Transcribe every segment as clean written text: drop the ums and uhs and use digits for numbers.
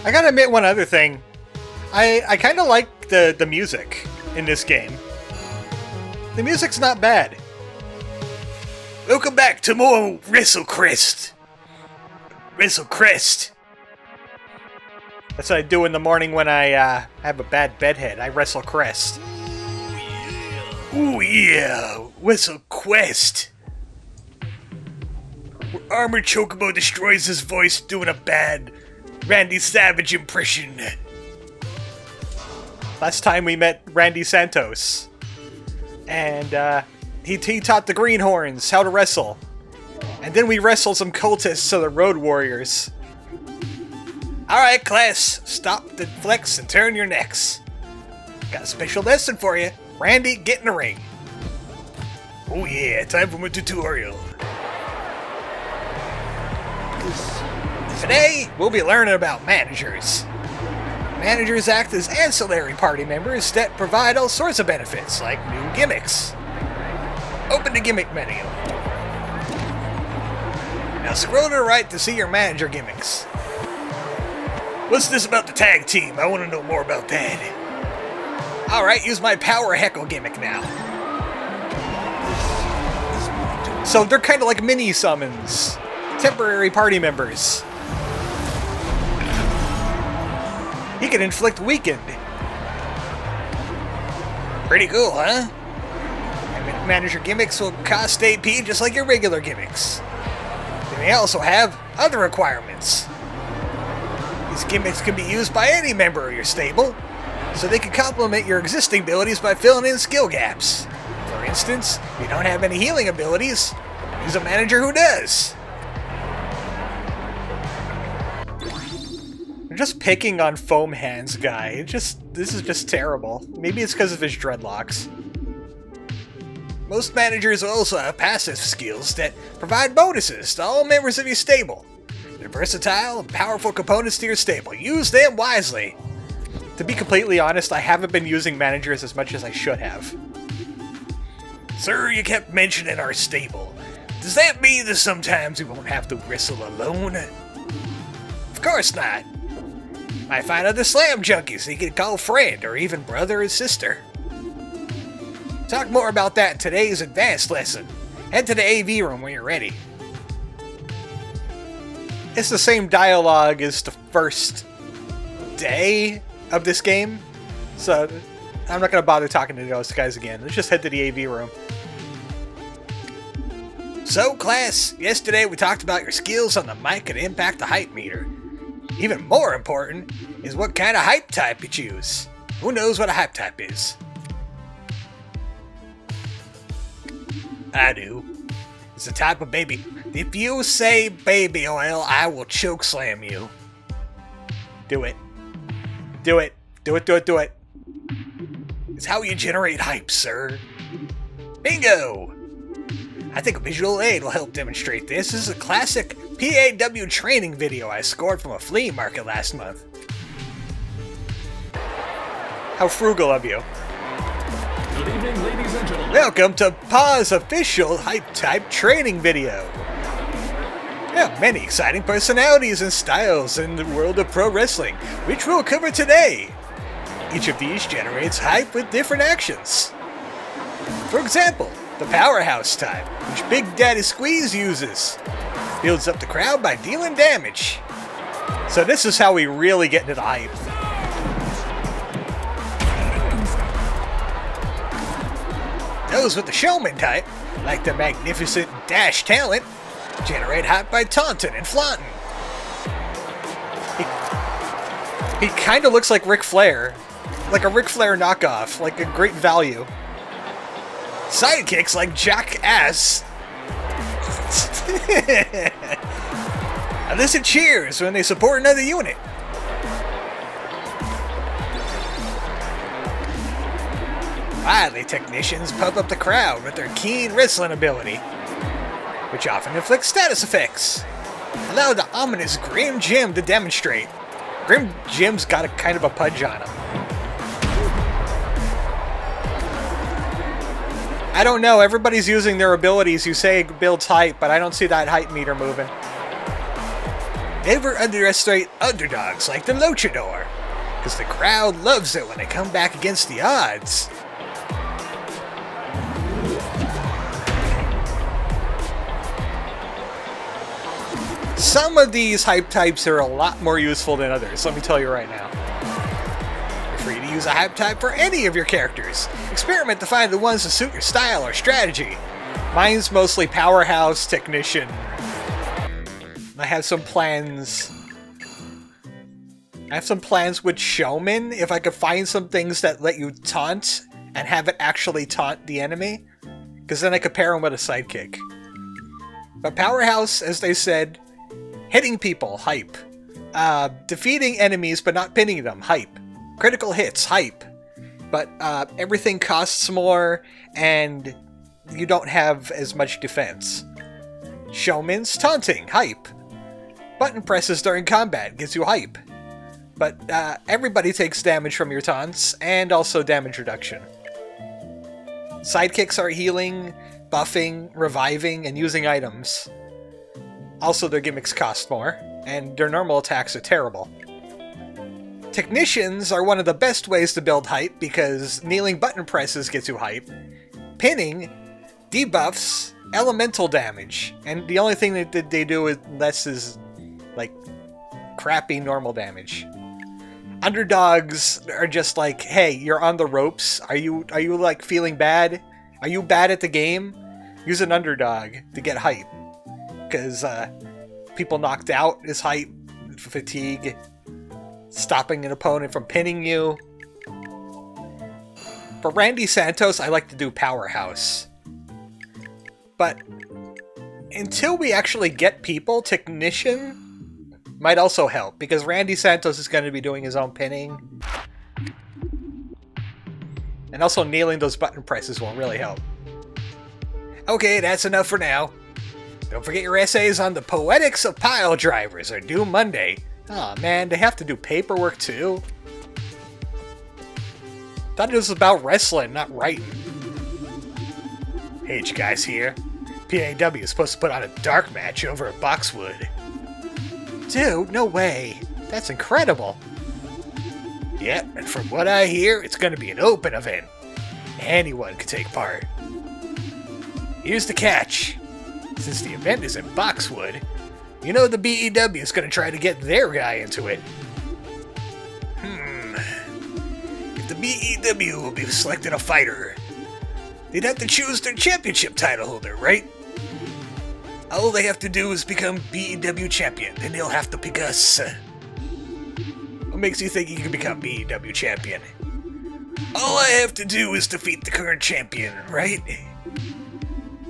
I gotta admit one other thing. I kind of like the music in this game. The music's not bad. Welcome back to more WrestleCrest. WrestleCrest. That's what I do in the morning when I have a bad bedhead. I WrestleCrest. Ooh yeah, WrestleQuest. Where Armored Chocobo destroys his voice doing a bad Randy Savage impression. Last time we met Randy Santos. And he taught the Greenhorns how to wrestle. And then we wrestled some cultists of the Road Warriors. Alright class, stop the flex and turn your necks. Got a special lesson for you. Randy, get in the ring. Oh yeah, time for my tutorial. Today, we'll be learning about managers. Managers act as ancillary party members that provide all sorts of benefits, like new gimmicks. Open the gimmick menu. Now scroll to the right to see your manager gimmicks. What's this about the tag team? I want to know more about that. Alright, use my power heckle gimmick now. So they're kind of like mini summons. Temporary party members. He can inflict weakened. Pretty cool, huh? Manager gimmicks will cost AP just like your regular gimmicks. They may also have other requirements. These gimmicks can be used by any member of your stable, so they can complement your existing abilities by filling in skill gaps. For instance, if you don't have any healing abilities, use a manager who does. I'm just picking on Foam Hands guy. This is just terrible. Maybe it's because of his dreadlocks. Most managers also have passive skills that provide bonuses to all members of your stable. They're versatile and powerful components to your stable. Use them wisely. To be completely honest, I haven't been using managers as much as I should have. Sir, you kept mentioning our stable. Does that mean that sometimes we won't have to wrestle alone? Of course not. Might find other slam junkies that you can call friend or even brother or sister. Talk more about that in today's advanced lesson. Head to the AV room when you're ready. It's the same dialogue as the first day of this game, so I'm not going to bother talking to those guys again. Let's just head to the AV room. So class, yesterday we talked about your skills on the mic and impact the hype meter. Even more important is what kind of hype type you choose. Who knows what a hype type is? I do. It's a type of baby. If you say baby oil, I will choke slam you. Do it. Do it. Do it, do it, do it. It's how you generate hype, sir. Bingo! I think a visual aid will help demonstrate this. This is a classic PAW training video I scored from a flea market last month. How frugal of you. Good evening, ladies and gentlemen. Welcome to Paw's official hype type training video. There are many exciting personalities and styles in the world of pro wrestling, which we'll cover today. Each of these generates hype with different actions. For example, the Powerhouse type, which Big Daddy Squeeze uses, builds up the crowd by dealing damage. So this is how we really get into the hype. Those with the Showman type, like the magnificent Dash Talent, generate hype by taunting and flaunting. He kind of looks like Ric Flair. Like a Ric Flair knockoff, like a great value. Sidekicks like Jackass. Elicit cheers when they support another unit. Finally, technicians pump up the crowd with their keen wrestling ability, which often inflicts status effects. Allow the ominous Grim Jim to demonstrate. Grim Jim's got a kind of a pudge on him. I don't know, everybody's using their abilities you say builds hype, but I don't see that hype meter moving. Never underestimate underdogs like the Luchador, because the crowd loves it when they come back against the odds. Some of these hype types are a lot more useful than others, let me tell you right now. You're free to use a hype type for any of your characters. Experiment to find the ones that suit your style or strategy. Mine's mostly Powerhouse, Technician. I have some plans. I have some plans with Showman, if I could find some things that let you taunt and have it actually taunt the enemy. Because then I could pair them with a sidekick. But Powerhouse, as they said, hitting people, hype. Defeating enemies but not pinning them, hype. Critical hits, hype. But everything costs more and you don't have as much defense. Showman's taunting, hype. Button presses during combat gives you hype. But everybody takes damage from your taunts and also damage reduction. Sidekicks are healing, buffing, reviving, and using items. Also, their gimmicks cost more, and their normal attacks are terrible. Technicians are one of the best ways to build hype because kneeling button presses gets you hype. Pinning, debuffs, elemental damage, and the only thing that they do with less is, like, crappy normal damage. Underdogs are just like, hey, you're on the ropes. Are you like feeling bad? Are you bad at the game? Use an underdog to get hype. Because people knocked out is hype, fatigue, stopping an opponent from pinning you. For Randy Santos, I like to do Powerhouse. But until we actually get people, Technician might also help, because Randy Santos is going to be doing his own pinning. And also kneeling those button presses will really help. Okay, that's enough for now. Don't forget your essays on the poetics of pile drivers are due Monday. Aw, man, they have to do paperwork too? Thought it was about wrestling, not writing. H guys here. PAW is supposed to put on a dark match over at Boxwood. Dude, no way. That's incredible. Yep, and from what I hear, it's going to be an open event. Anyone can take part. Here's the catch. Since the event is in Boxwood, you know the BEW is going to try to get their guy into it. If the BEW will be selecting a fighter, they'd have to choose their championship title holder, right? All they have to do is become BEW champion, then they'll have to pick us. What makes you think you can become BEW champion? All I have to do is defeat the current champion, right?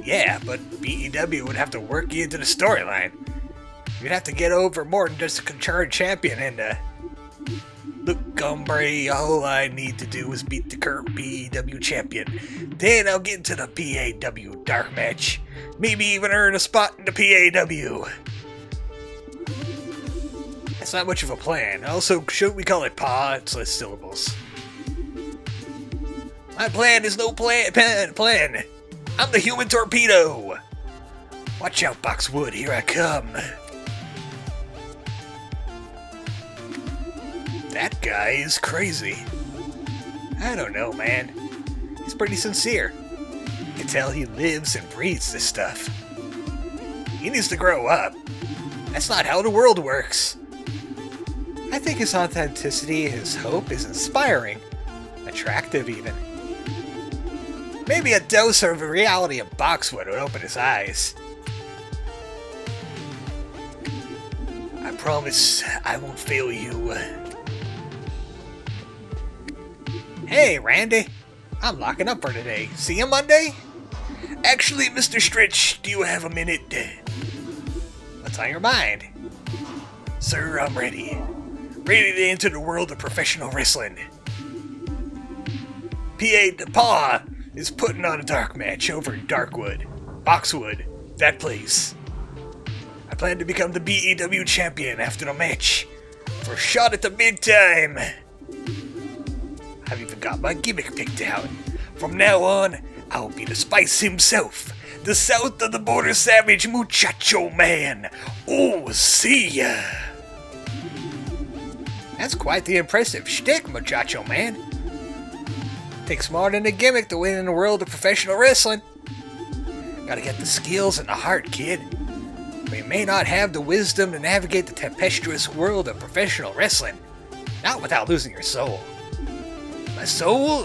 Yeah, but BEW would have to work you into the storyline. You'd have to get over more than just a current champion and, look, hombre, all I need to do is beat the current BEW champion. Then I'll get into the PAW dark match. Maybe even earn a spot in the PAW. That's not much of a plan. Also, should we call it PA? It's less syllables. My plan is no plan. I'm the human torpedo. Watch out, Boxwood. Here I come. That guy is crazy. I don't know, man. He's pretty sincere. You can tell he lives and breathes this stuff. He needs to grow up. That's not how the world works. I think his authenticity, his hope is inspiring. Attractive, even. Maybe a dose of reality of Boxwood would open his eyes. I promise I won't fail you. Hey, Randy. I'm locking up for today. See you Monday? Actually, Mr. Stretch, do you have a minute? What's on your mind? Sir, I'm ready. Ready to enter the world of professional wrestling. PA is putting on a dark match over in Darkwood. Boxwood, that place. I plan to become the BEW champion after the match. For a shot at the big time. I've even got my gimmick picked out. From now on, I'll be the Spice himself, the south of the border savage Muchacho Man. Oh, see ya. That's quite the impressive shtick, Muchacho Man. Takes more than a gimmick to win in the world of professional wrestling. Gotta get the skills and the heart, kid. But you may not have the wisdom to navigate the tempestuous world of professional wrestling. Not without losing your soul. My soul?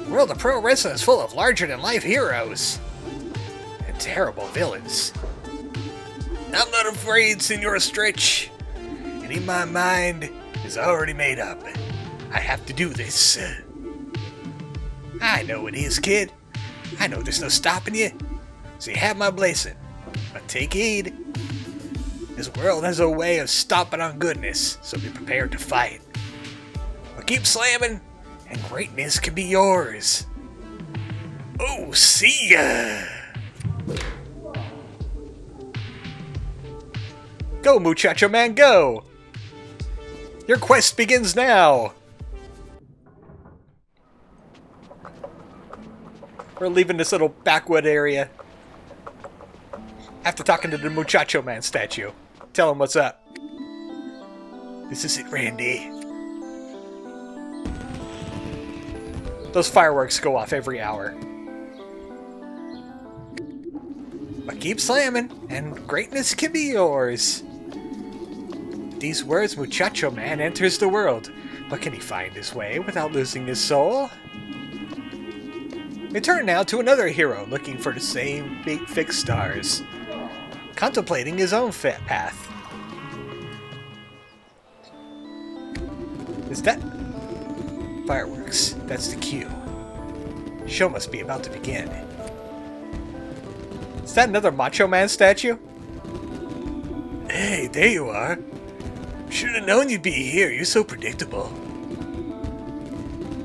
The world of pro wrestling is full of larger-than-life heroes. And terrible villains. I'm not afraid, Senor Stretch. And in my mind is already made up. I have to do this. I know it is, kid. I know there's no stopping you. So you have my blessing. But take heed. This world has a way of stomping on goodness, so be prepared to fight. But keep slamming, and greatness can be yours. Oh, see ya! Go, Muchacho Man, go! Your quest begins now! We're leaving this little backwood area. After talking to the Muchacho Man statue. Tell him what's up. This is it, Randy. Those fireworks go off every hour. But keep slamming, and greatness can be yours. These words, Muchacho Man enters the world. But can he find his way without losing his soul? We turn now to another hero looking for the same big fixed stars. Contemplating his own path. Is that... Fireworks. That's the cue. Show must be about to begin. Is that another Macho Man statue? Hey, there you are. Should have known you'd be here. You're so predictable.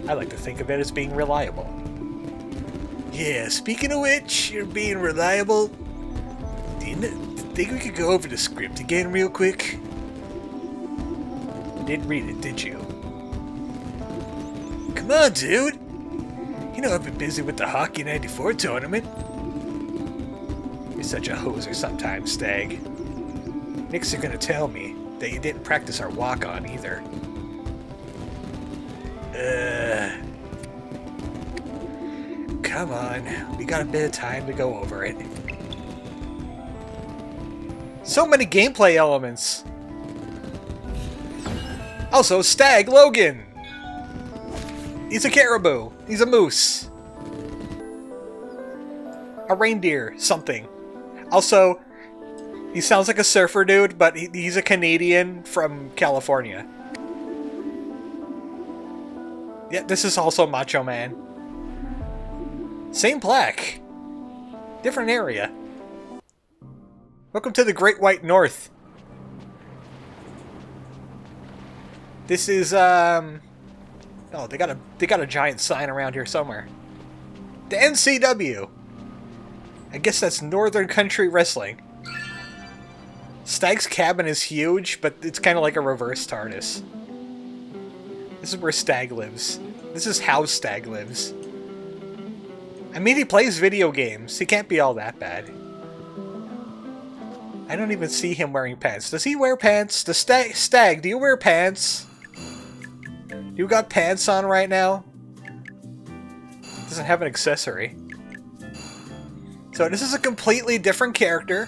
I like to think of it as being reliable. Yeah, speaking of which, you're being reliable. Do you think we could go over the script again real quick? You didn't read it, did you? Come on, dude. You know I've been busy with the Hockey 94 tournament. You're such a hoser sometimes, Stag. Nicks are gonna tell me that you didn't practice our walk-on either. Come on. We got a bit of time to go over it. So many gameplay elements. Also, Stag Logan. He's a caribou. He's a moose. A reindeer. Something. Also, he sounds like a surfer dude, but he's a Canadian from California. Yeah, this is also Macho Man. Same plaque. Different area. Welcome to the Great White North. This is, oh, they got a giant sign around here somewhere. The NCW. I guess that's Northern Country Wrestling. Stag's cabin is huge, but it's kind of like a reverse TARDIS. This is where Stag lives. This is how Stag lives. I mean, he plays video games. He can't be all that bad. I don't even see him wearing pants. Does he wear pants? The Stag, do you wear pants? You got pants on right now? Doesn't have an accessory. So this is a completely different character.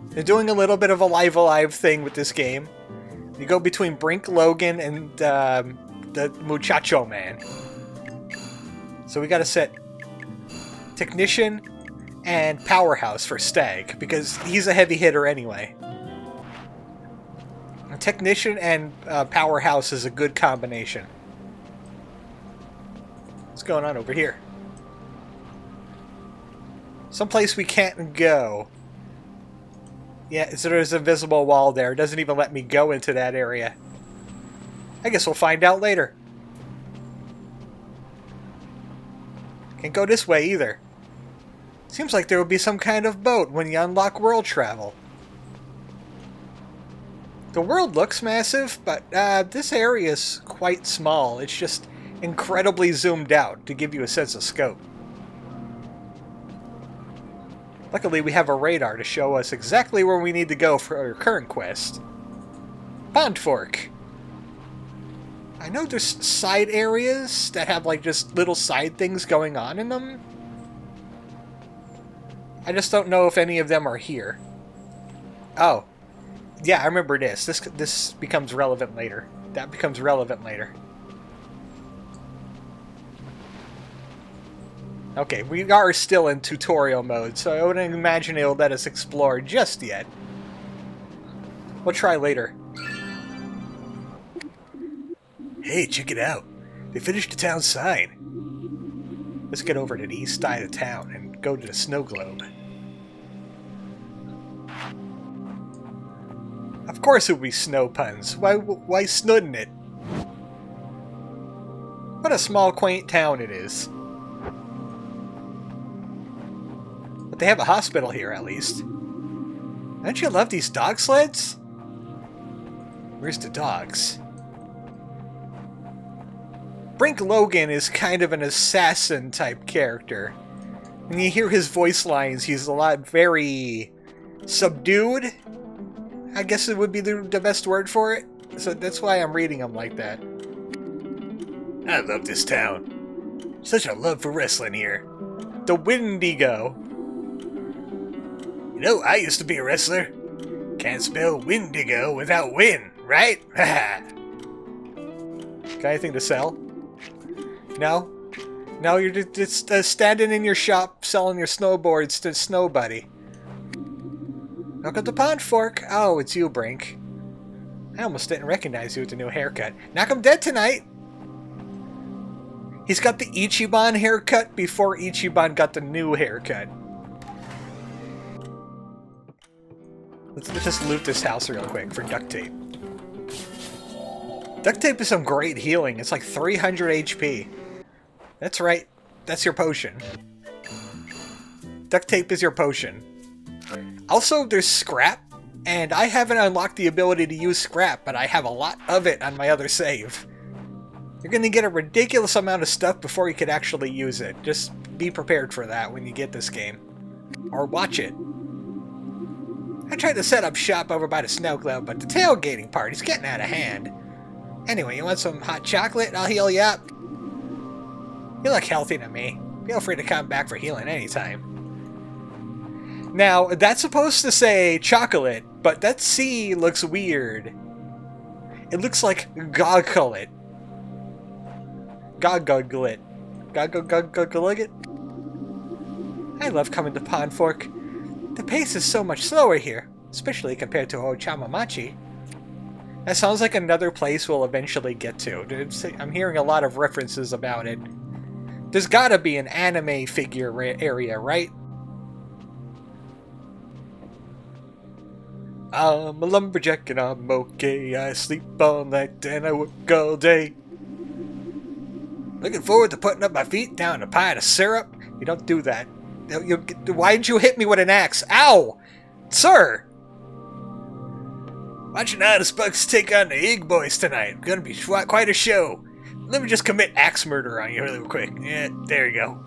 They're doing a little bit of a Live Alive thing with this game. You go between Brink Logan and the Muchacho Man. So we gotta set Technician and Powerhouse for Stag, because he's a heavy hitter anyway. Technician and Powerhouse is a good combination. What's going on over here? Someplace we can't go. Yeah, so there's an invisible wall there. It doesn't even let me go into that area. I guess we'll find out later. Can't go this way either. Seems like there would be some kind of boat when you unlock world travel. The world looks massive, but this area is quite small. It's just incredibly zoomed out to give you a sense of scope. Luckily, we have a radar to show us exactly where we need to go for our current quest. Pond Fork. I know there's side areas that have, like, just little side things going on in them. I just don't know if any of them are here. Oh. Yeah, I remember this. This becomes relevant later. That becomes relevant later. Okay, we are still in tutorial mode, so I wouldn't imagine it'll let us explore just yet. We'll try later. Hey, check it out. They finished the town sign. Let's get over to the east side of town and go to the snow globe. Of course it would be snow puns. Why snouldn't it? What a small, quaint town it is. But they have a hospital here, at least. Don't you love these dog sleds? Where's the dogs? Brink Logan is kind of an assassin-type character. When you hear his voice lines, he's a lot very subdued. I guess it would be the best word for it. So that's why I'm reading him like that. I love this town. Such a love for wrestling here. The Wendigo. You know, I used to be a wrestler. Can't spell Wendigo without win, right? Got anything to sell? No? No, you're just standing in your shop selling your snowboards to Snow Buddy. Welcome to Pond Fork. Oh, it's you, Brink. I almost didn't recognize you with the new haircut. Knock him dead tonight! He's got the Ichiban haircut before Ichiban got the new haircut. Let's just loot this house real quick for duct tape. Duct tape is some great healing. It's like 300 HP. That's right. That's your potion. Duct tape is your potion. Also, there's scrap, and I haven't unlocked the ability to use scrap, but I have a lot of it on my other save. You're going to get a ridiculous amount of stuff before you could actually use it. Just be prepared for that when you get this game. Or watch it. I tried to set up shop over by the snow globe, but the tailgating party's getting out of hand. Anyway, you want some hot chocolate? I'll heal you up. You look healthy to me. Feel free to come back for healing anytime. Now, that's supposed to say chocolate, but that C looks weird. It looks like goglet. Goglet. Goglet? I love coming to Pond Fork. The pace is so much slower here, especially compared to Ochamamachi. That sounds like another place we'll eventually get to. I'm hearing a lot of references about it. There's gotta be an anime figure area, right? I'm a lumberjack and I'm okay. I sleep all night and I work all day. Looking forward to putting up my feet down a pint of syrup. You don't do that. Why didn't you hit me with an axe? Ow! Sir! Watching Honest Bucks take on the Ig Boys tonight. Gonna be quite a show. Let me just commit axe murder on you real quick. Yeah, there you go.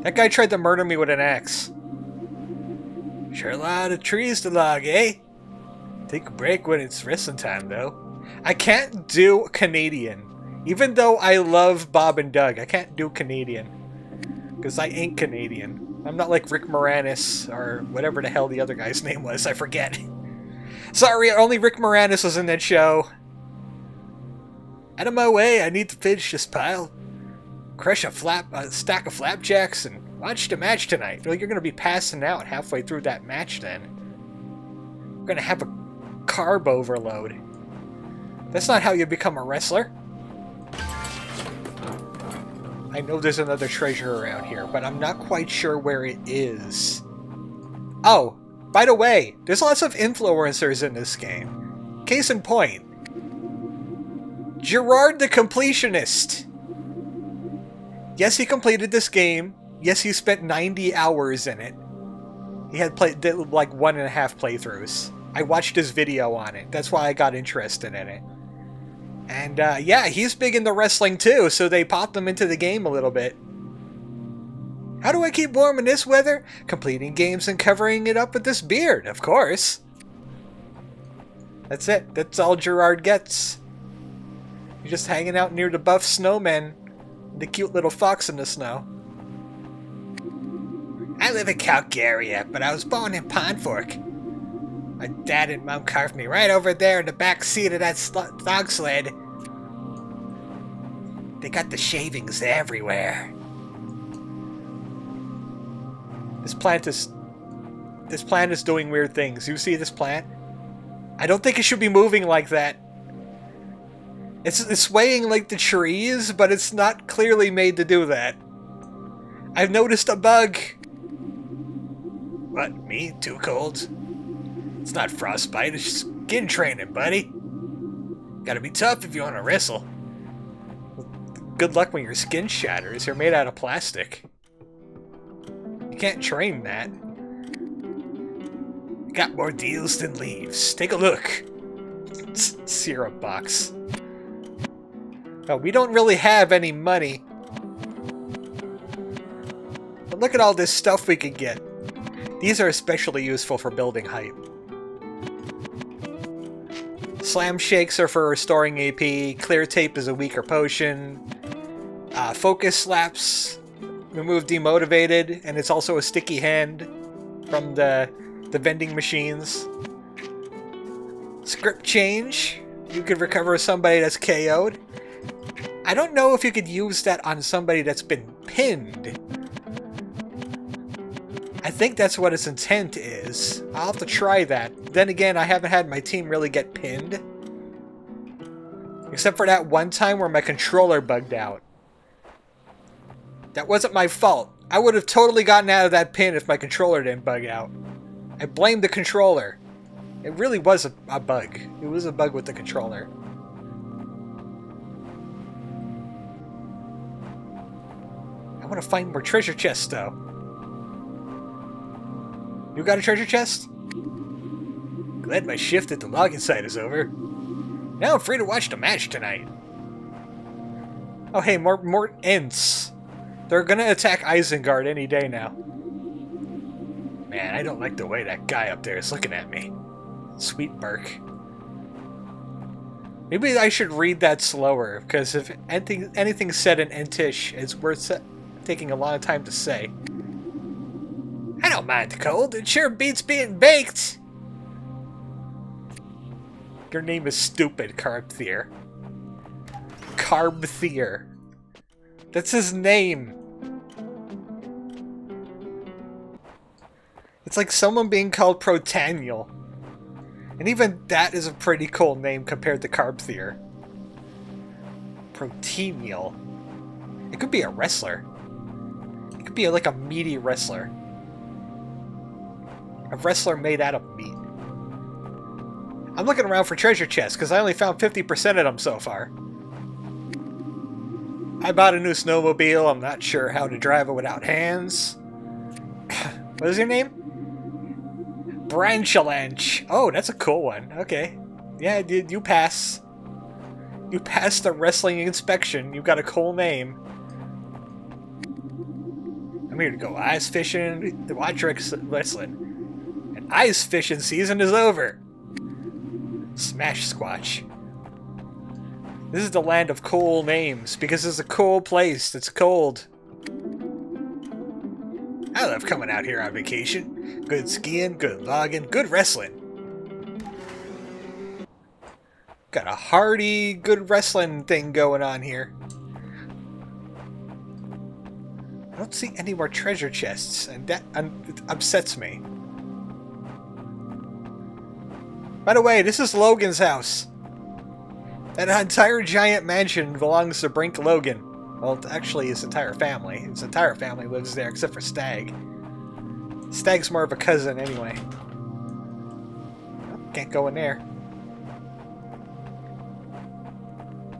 That guy tried to murder me with an axe. Sure a lot of trees to log, eh? Take a break when it's wrestling time, though. I can't do Canadian. Even though I love Bob and Doug, I can't do Canadian. Because I ain't Canadian. I'm not like Rick Moranis, or whatever the hell the other guy's name was, I forget. Sorry, only Rick Moranis was in that show. Out of my way, I need to finish this pile. Crush a stack of flapjacks and watch the match tonight. Well, you're going to be passing out halfway through that match then. We're going to have a carb overload. That's not how you become a wrestler. I know there's another treasure around here, but I'm not quite sure where it is. Oh, by the way, there's lots of influencers in this game. Case in point, Gerard the Completionist. Yes, he completed this game. Yes, he spent 90 hours in it. He had did like 1.5 playthroughs. I watched his video on it. That's why I got interested in it. And yeah, he's big into wrestling too, so they popped him into the game a little bit. How do I keep warm in this weather? Completing games and covering it up with this beard, of course. That's it. That's all Gerard gets. He's just hanging out near the buff snowman. The cute little fox in the snow. I live in Calgaria, but I was born in Pondfork. My dad and mom carved me right over there in the back seat of that dog sled. They got the shavings everywhere. This plant is doing weird things. You see this plant? I don't think it should be moving like that. It's swaying like the trees, but it's not clearly made to do that. I've noticed a bug. What, me? Too cold? It's not frostbite, it's skin training, buddy. Gotta be tough if you want to wrestle. Good luck when your skin shatters. You're made out of plastic. You can't train that. Got more deals than leaves. Take a look. Syrup box. Oh, we don't really have any money. But look at all this stuff we can get. These are especially useful for building height. Slam shakes are for restoring AP. Clear tape is a weaker potion. Focus slaps remove demotivated, and it's also a sticky hand from the vending machines. Script change. You could recover somebody that's KO'd. I don't know if you could use that on somebody that's been pinned. I think that's what its intent is. I'll have to try that. Then again, I haven't had my team really get pinned. Except for that one time where my controller bugged out. That wasn't my fault. I would have totally gotten out of that pin if my controller didn't bug out. I blame the controller. It really was a bug. It was a bug with the controller. I want to find more treasure chests, though. You got a treasure chest? Glad my shift at the login site is over. Now I'm free to watch the match tonight. Oh hey, more Ents. They're gonna attack Isengard any day now. Man, I don't like the way that guy up there is looking at me. Sweet Burke. Maybe I should read that slower, because if anything said in Entish, it's worth taking a long time to say. I don't mind the cold. It sure beats being baked. Your name is stupid, Carbthier. Carbthier. That's his name. It's like someone being called Protaniel. And even that is a pretty cool name compared to Carbthier. Protenial. It could be a wrestler. It could be like a meaty wrestler. A wrestler made out of meat. I'm looking around for treasure chests because I only found 50% of them so far. I bought a new snowmobile. I'm not sure how to drive it without hands. What is your name? Branchalanche. Oh, that's a cool one. Okay. Yeah, dude, you pass. You passed the wrestling inspection. You got a cool name. I'm here to go ice fishing, to watch wrestling. And ice fishing season is over. Smash Squatch. This is the land of cool names, because it's a cool place that's cold. I love coming out here on vacation. Good skiing, good logging, good wrestling. Got a hearty, good wrestling thing going on here. I don't see any more treasure chests, and that upsets me. By the way, this is Logan's house. That entire giant mansion belongs to Brink Logan. Well, actually, his entire family. His entire family lives there, except for Stag. Stag's more of a cousin, anyway. Can't go in there.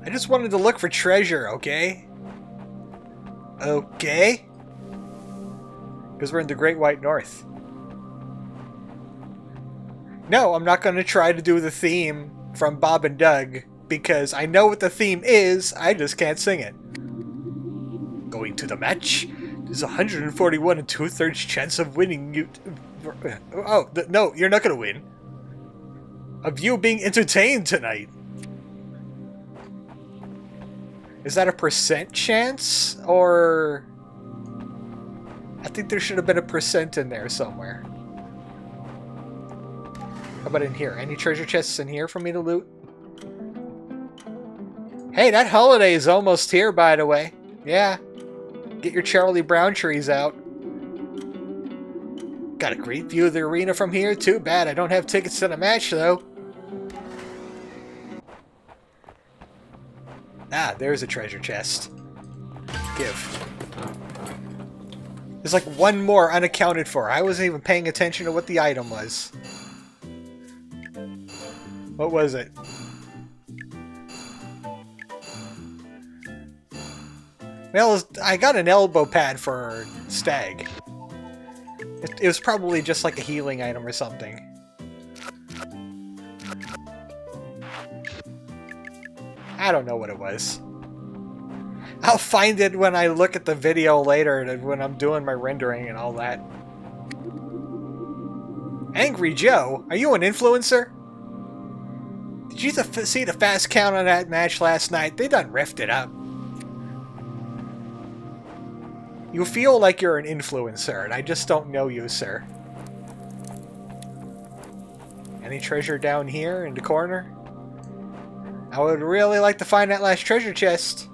I just wanted to look for treasure, okay? Okay? Because we're in the Great White North. No, I'm not going to try to do the theme from Bob and Doug, because I know what the theme is, I just can't sing it. Going to the match, the There's a 141 and 2/3 chance of winning you. Oh, no, you're not gonna win. Of you being entertained tonight. Is that a % chance? Or... I think there should have been a % in there somewhere. How about in here? Any treasure chests in here for me to loot? Hey, that holiday is almost here, by the way. Yeah. Get your Charlie Brown trees out. Got a great view of the arena from here. Too bad I don't have tickets to the match, though. Ah, there's a treasure chest. Give. There's like one more unaccounted for. I wasn't even paying attention to what the item was. What was it? Well, I got an elbow pad for Stag. It was probably just like a healing item or something. I don't know what it was. I'll find it when I look at the video later, when I'm doing my rendering and all that. Angry Joe? Are you an influencer? Did you see the fast count on that match last night? They done riffed it up. You feel like you're an influencer, and I just don't know you, sir. Any treasure down here in the corner? I would really like to find that last treasure chest.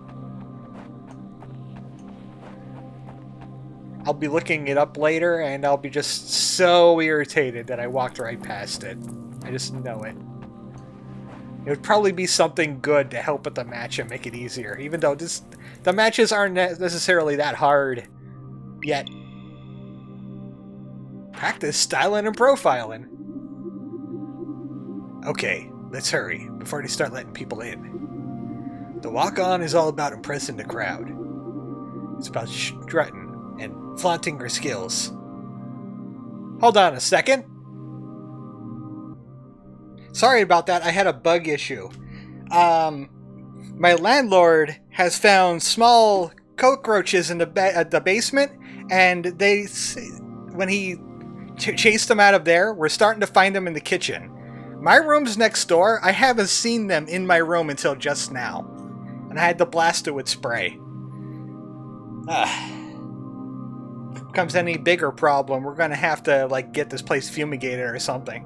I'll be looking it up later, and I'll be just so irritated that I walked right past it. I just know it. It would probably be something good to help with the match and make it easier, even though the matches aren't necessarily that hard yet. Practice styling and profiling. Okay, let's hurry before they start letting people in. The walk-on is all about impressing the crowd. It's about strutting and flaunting your skills. Hold on a second. Sorry about that, I had a bug issue. My landlord has found small cockroaches in the basement, and when he chased them out of there, we're starting to find them in the kitchen. My room's next door. I haven't seen them in my room until just now, and I had to blast it with spray. Becomes any bigger problem, we're gonna have to like get this place fumigated or something.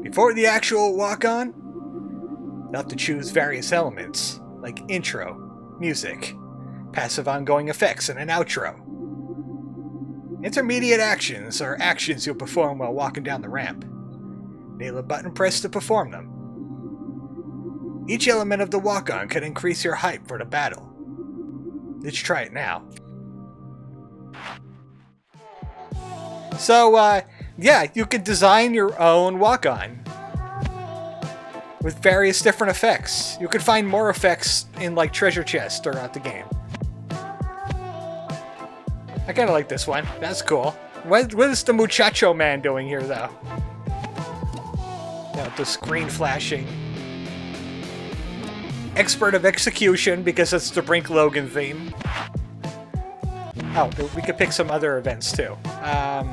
Before the actual walk-on, you'll have to choose various elements, like intro, music, passive ongoing effects, and an outro. Intermediate actions are actions you'll perform while walking down the ramp. Nail a button press to perform them. Each element of the walk-on can increase your hype for the battle. Let's try it now. So, yeah, you could design your own walk-on with various different effects. You could find more effects in like treasure chests throughout the game. I kind of like this one. That's cool. What is the muchacho man doing here, though? Yeah, the screen flashing. Expert of execution, because it's the Brink Logan theme. Oh, we could pick some other events too. How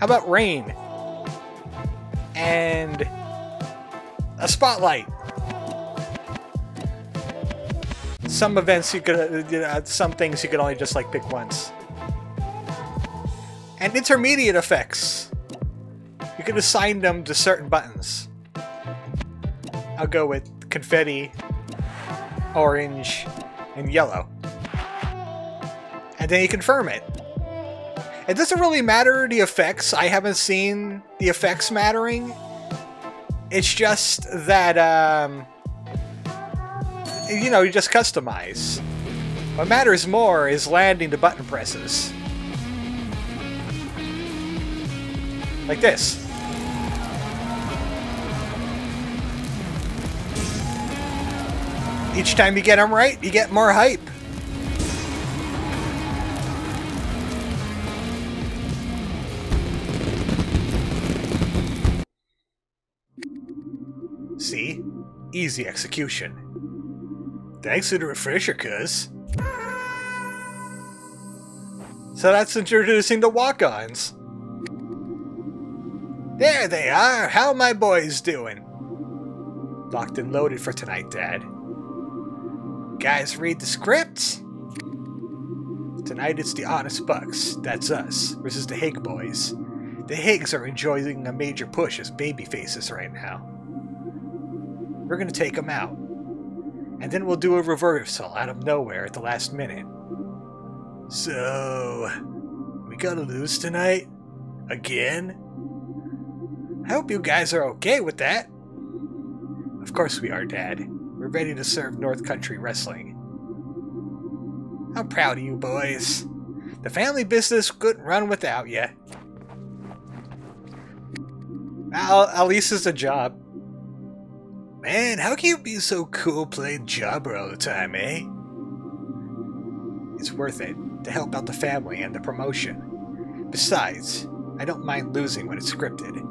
about rain? And a spotlight. Some events you could, some things you could only just like pick once. And intermediate effects. You can assign them to certain buttons. I'll go with confetti, orange, and yellow. And then you confirm it. It doesn't really matter the effects. I haven't seen the effects mattering. It's just that, you know, you just customize. What matters more is landing the button presses. Like this. Each time you get them right, you get more hype. See? Easy execution. Thanks for the refresher, cuz. So that's introducing the walk-ons. There they are! How my boys doing? Locked and loaded for tonight, Dad. Guys, read the script. Tonight it's the Honest Bucks, that's us, versus the Hig boys. The Higs are enjoying a major push as baby faces right now. We're gonna take them out. And then we'll do a reversal out of nowhere at the last minute. So, we gotta lose tonight? Again? I hope you guys are okay with that. Of course we are, Dad. We're ready to serve North Country Wrestling. I'm proud of you boys. The family business couldn't run without you. At least it's a job. Man, how can you be so cool playing jobber all the time, eh? It's worth it, to help out the family and the promotion. Besides, I don't mind losing when it's scripted.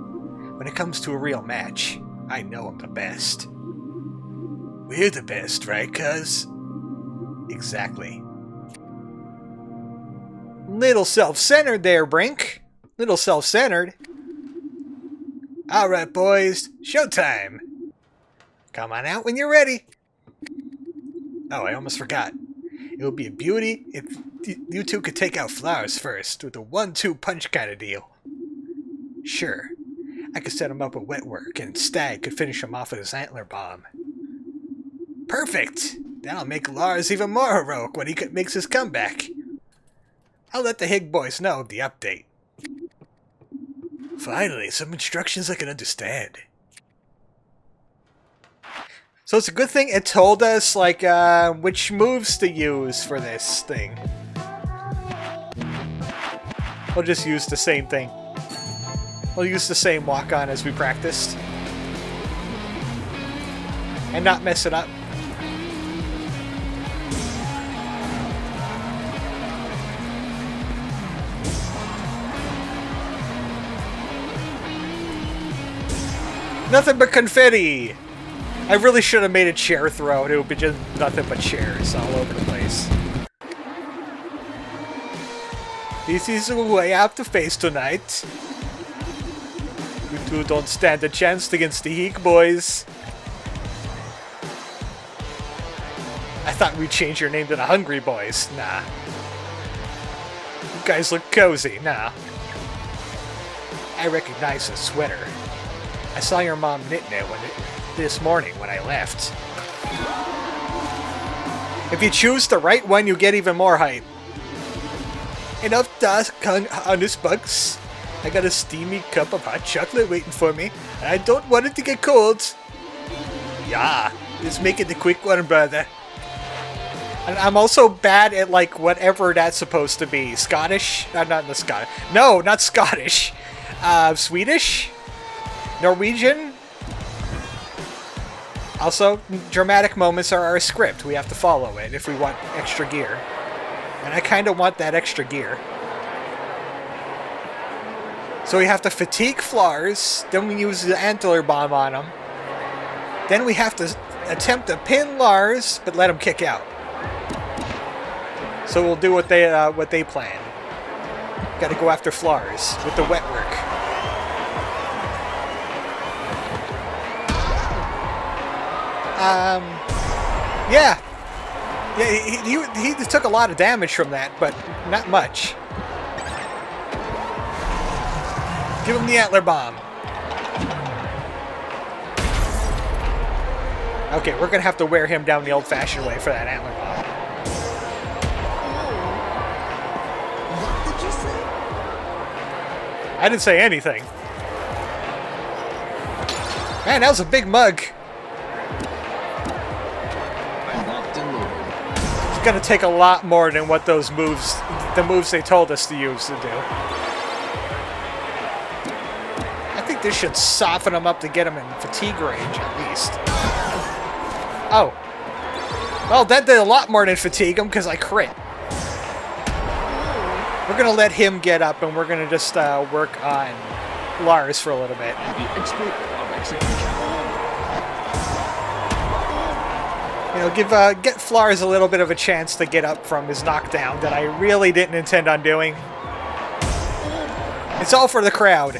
When it comes to a real match, I know I'm the best. We're the best, right, cuz? Exactly. Little self-centered there, Brink. Little self-centered. Alright, boys. Showtime. Come on out when you're ready. Oh, I almost forgot. It would be a beauty if you two could take out Flowers first with a 1-2 punch kind of deal. Sure. I could set him up with wet work, and Stag could finish him off with his antler bomb. Perfect! That'll make Lars even more heroic when he makes his comeback. I'll let the Hig boys know of the update. Finally, some instructions I can understand. So it's a good thing it told us, like, which moves to use for this thing. We'll just use the same thing. We'll use the same walk-on as we practiced. And not mess it up. Nothing but confetti! I really should have made a chair throw, and it would be just nothing but chairs all over the place. This is who I have to face tonight. You two don't stand a chance against the Hig boys. I thought we'd change your name to the Hungry Boys. Nah. You guys look cozy. Nah. I recognize the sweater. I saw your mom knitting it this morning when I left. If you choose the right one, you get even more hype. Enough task, Honest Bucks. I got a steamy cup of hot chocolate waiting for me, and I don't want it to get cold. Yeah, just make it the quick one, brother. And I'm also bad at, like, whatever that's supposed to be. Scottish? Not the Scottish. No, not Scottish. Swedish? Norwegian? Also, dramatic moments are our script. We have to follow it if we want extra gear. And I kind of want that extra gear. So we have to fatigue Flars, then we use the antler bomb on him. Then we have to attempt to pin Lars, but let him kick out. So we'll do what they planned. Got to go after Flars with the wet work. Yeah. Yeah, he took a lot of damage from that, but not much. Give him the antler bomb. Okay, we're gonna have to wear him down the old-fashioned way for that antler bomb. What did you say? I didn't say anything. Man, that was a big mug. It's gonna take a lot more than what those moves, the moves they told us to use to do. I think this should soften him up to get him in fatigue range at least. Oh. Well, that did a lot more than fatigue him because I crit. We're gonna let him get up and we're gonna just work on Lars for a little bit. You know, get Flars a little bit of a chance to get up from his knockdown that I really didn't intend on doing. It's all for the crowd.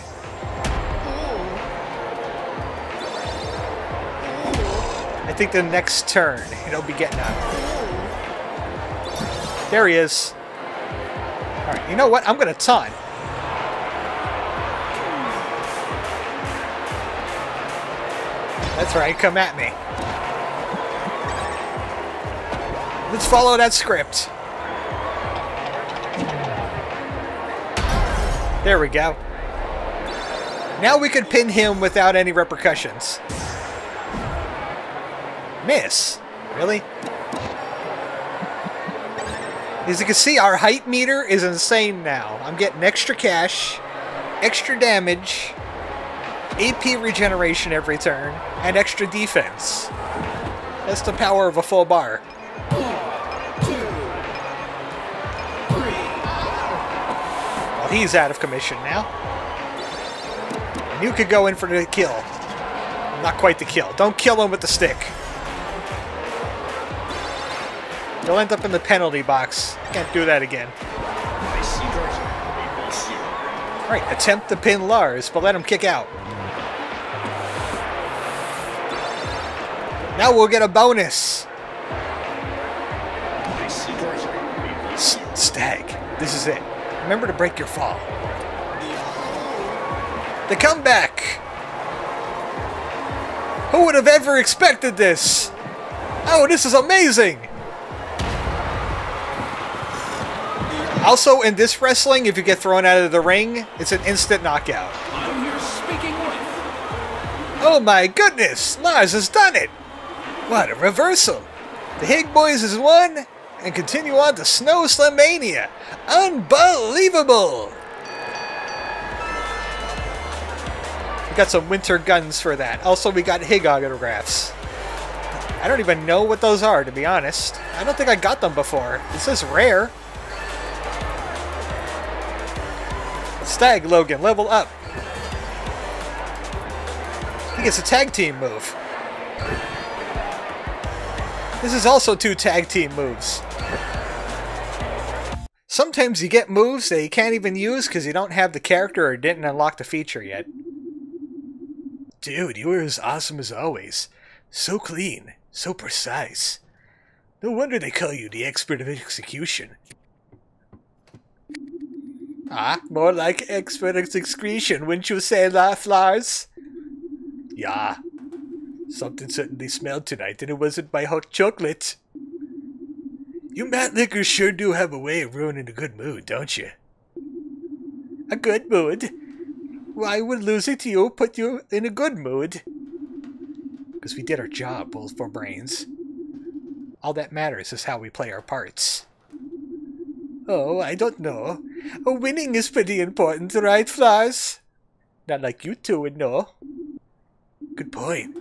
I think the next turn, he'll be getting up. There he is. Alright, you know what? I'm going to taunt. That's right, come at me. Let's follow that script. There we go. Now we could pin him without any repercussions. Miss? Really? As you can see, our height meter is insane now. I'm getting extra cash, extra damage, AP regeneration every turn, and extra defense. That's the power of a full bar. Well, he's out of commission now. And you could go in for the kill. Not quite the kill. Don't kill him with the stick. You'll end up in the penalty box. Can't do that again. Alright, attempt to pin Lars, but let him kick out. Now we'll get a bonus. Stag, this is it. Remember to break your fall. The comeback! Who would have ever expected this? Oh, this is amazing! Also, in this wrestling, if you get thrown out of the ring, it's an instant knockout. I'm here speaking with. Oh my goodness! Lars has done it! What a reversal! The Hig Boys has won, and continue on to Snow Slamania! Unbelievable! We got some winter guns for that. Also, we got Hig autographs. I don't even know what those are, to be honest. I don't think I got them before. It says rare. Stag Logan, level up. He gets a tag team move. This is also 2 tag team moves. Sometimes you get moves that you can't even use because you don't have the character or didn't unlock the feature yet. Dude, you were as awesome as always. So clean, so precise. No wonder they call you the expert of execution. Ah, more like expert of excretion, wouldn't you say, Lars? Yeah. Something certainly smelled tonight, and it wasn't my hot chocolate. You Matt Lickers sure do have a way of ruining a good mood, don't you? A good mood? Why would losing to you put you in a good mood? Because we did our job, both for brains. All that matters is how we play our parts. Oh, I don't know. Winning is pretty important, right, Flars? Not like you two would know. Good point.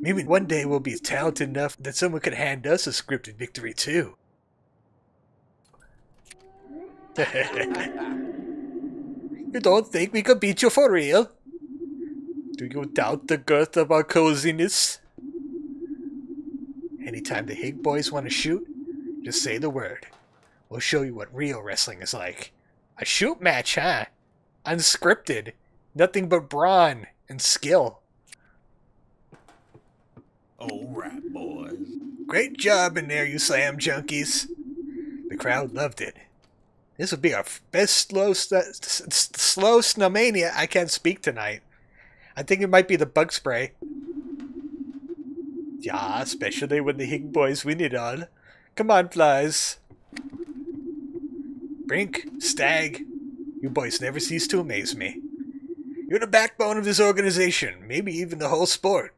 Maybe one day we'll be talented enough that someone could hand us a scripted victory, too. You don't think we could beat you for real? Do you doubt the girth of our coziness? Anytime the Hig Boys want to shoot, just say the word. We'll show you what real wrestling is like. A shoot match, huh? Unscripted. Nothing but brawn and skill. Alright, boys. Great job in there, you slam junkies. The crowd loved it. This will be our best slow Snowmania. I can't speak tonight. I think it might be the bug spray. Yeah, especially when the Hig Boys win it all. Come on, Flies. Brink, Stag, you boys never cease to amaze me. You're the backbone of this organization, maybe even the whole sport.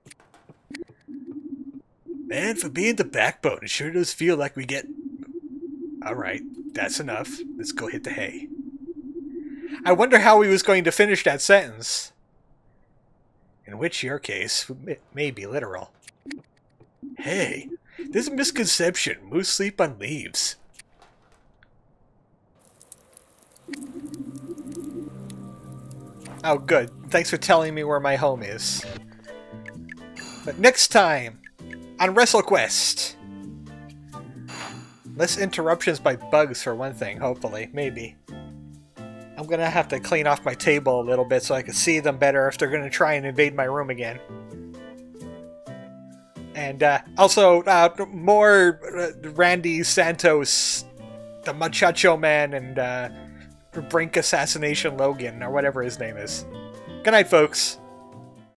Man, for being the backbone, it sure does feel like we get... Alright, that's enough. Let's go hit the hay. I wonder how he was going to finish that sentence. In which your case may be literal. Hey, there's a misconception. Moose sleep on leaves. Oh, good. Thanks for telling me where my home is. But next time, on WrestleQuest, Less interruptions by bugs for one thing, hopefully. Maybe. I'm gonna have to clean off my table a little bit so I can see them better if they're gonna try and invade my room again. And also, more Randy Santos, the Muchacho Man, and Brink Assassination Logan, or whatever his name is. Good night, folks.